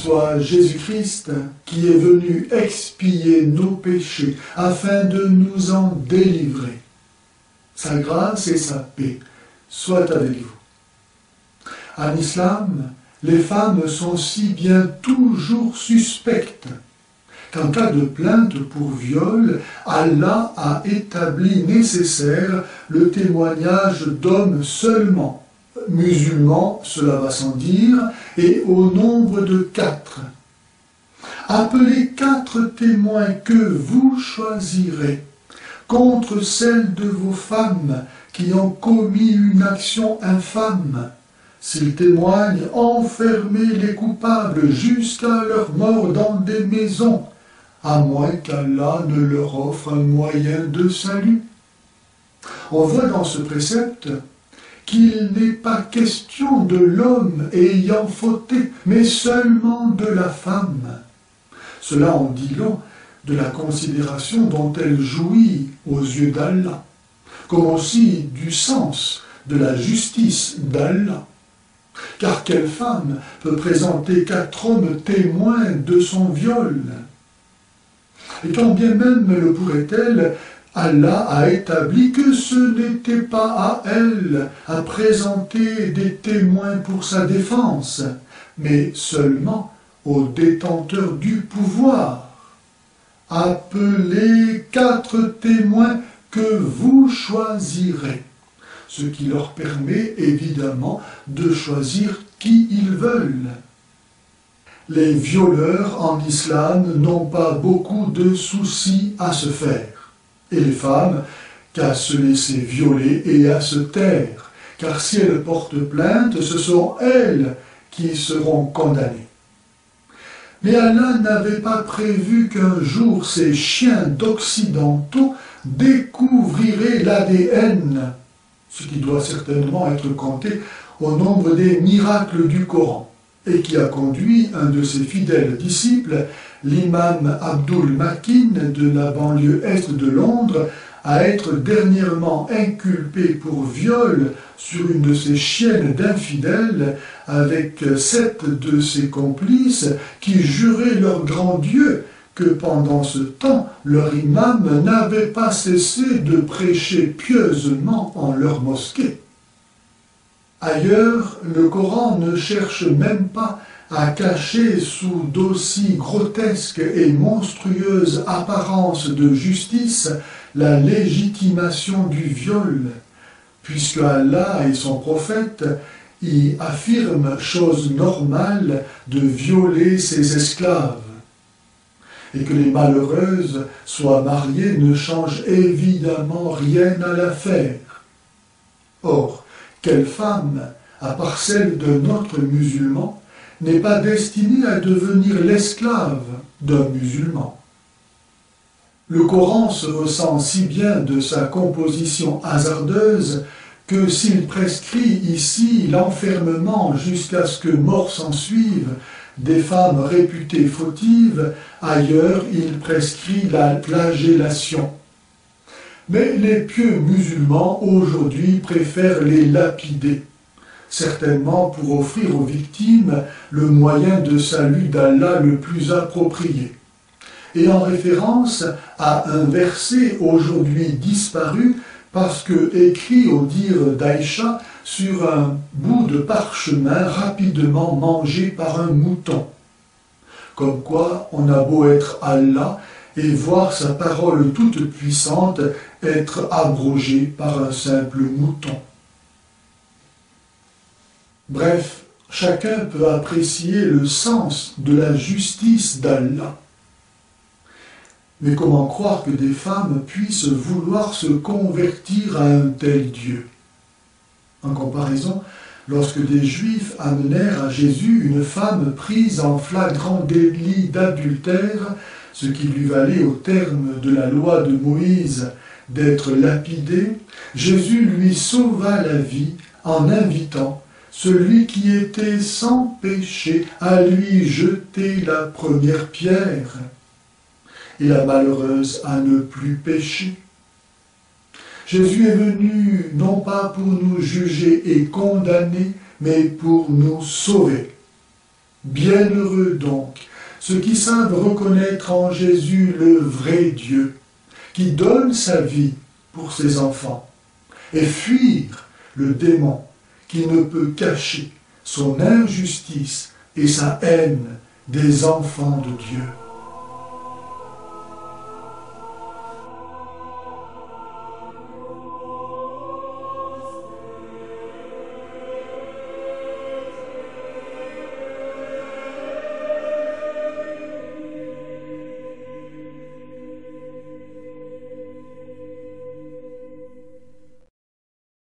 soit Jésus-Christ qui est venu expier nos péchés afin de nous en délivrer. Sa grâce et sa paix soient avec vous. En islam, les femmes sont si bien toujours suspectes qu'en cas de plainte pour viol, Allah a établi nécessaire le témoignage d'hommes seulement, musulmans, cela va sans dire, et au nombre de 4. Appelez 4 témoins que vous choisirez contre celles de vos femmes qui ont commis une action infâme. S'ils témoignent, enfermez les coupables jusqu'à leur mort dans des maisons, à moins qu'Allah ne leur offre un moyen de salut. On voit dans ce précepte qu'il n'est pas question de l'homme ayant fauté, mais seulement de la femme. Cela en dit long de la considération dont elle jouit aux yeux d'Allah, comme aussi du sens de la justice d'Allah. Car quelle femme peut présenter 4 hommes témoins de son viol? Et quand bien même le pourrait-elle, Allah a établi que ce n'était pas à elle à présenter des témoins pour sa défense, mais seulement aux détenteurs du pouvoir. Appelez 4 témoins que vous choisirez, ce qui leur permet évidemment de choisir qui ils veulent. Les violeurs en islam n'ont pas beaucoup de soucis à se faire, et les femmes qu'à se laisser violer et à se taire, car si elles portent plainte, ce sont elles qui seront condamnées. Mais Allah n'avait pas prévu qu'un jour ces chiens d'occidentaux découvriraient l'ADN, ce qui doit certainement être compté au nombre des miracles du Coran, et qui a conduit un de ses fidèles disciples, l'imam Abdul Makin de la banlieue est de Londres, à être dernièrement inculpé pour viol sur une de ses chiennes d'infidèles avec 7 de ses complices qui juraient leur grand Dieu que pendant ce temps, leur imam n'avait pas cessé de prêcher pieusement en leur mosquée. Ailleurs, le Coran ne cherche même pas à cacher sous d'aussi grotesques et monstrueuses apparences de justice la légitimation du viol, puisque Allah et son prophète y affirment chose normale de violer ses esclaves. Et que les malheureuses soient mariées ne change évidemment rien à l'affaire. Or, quelle femme, à part celle d'un autre musulman, n'est pas destinée à devenir l'esclave d'un musulman? Le Coran se ressent si bien de sa composition hasardeuse que s'il prescrit ici l'enfermement jusqu'à ce que mort s'ensuive des femmes réputées fautives, ailleurs il prescrit la flagellation. Mais les pieux musulmans aujourd'hui préfèrent les lapider, certainement pour offrir aux victimes le moyen de salut d'Allah le plus approprié. Et en référence à un verset aujourd'hui disparu, parce que écrit au dire d'Aïcha sur un bout de parchemin rapidement mangé par un mouton. Comme quoi on a beau être Allah et voir sa parole toute puissante être abrogée par un simple mouton. Bref, chacun peut apprécier le sens de la justice d'Allah. Mais comment croire que des femmes puissent vouloir se convertir à un tel Dieu? En comparaison, lorsque des Juifs amenèrent à Jésus une femme prise en flagrant délit d'adultère, ce qui lui valait au terme de la loi de Moïse d'être lapidée, Jésus lui sauva la vie en invitant celui qui était sans péché à lui jeter la première pierre, et la malheureuse à ne plus pécher. Jésus est venu non pas pour nous juger et condamner, mais pour nous sauver. Bienheureux donc ceux qui savent reconnaître en Jésus le vrai Dieu, qui donne sa vie pour ses enfants, et fuir le démon qui ne peut cacher son injustice et sa haine des enfants de Dieu.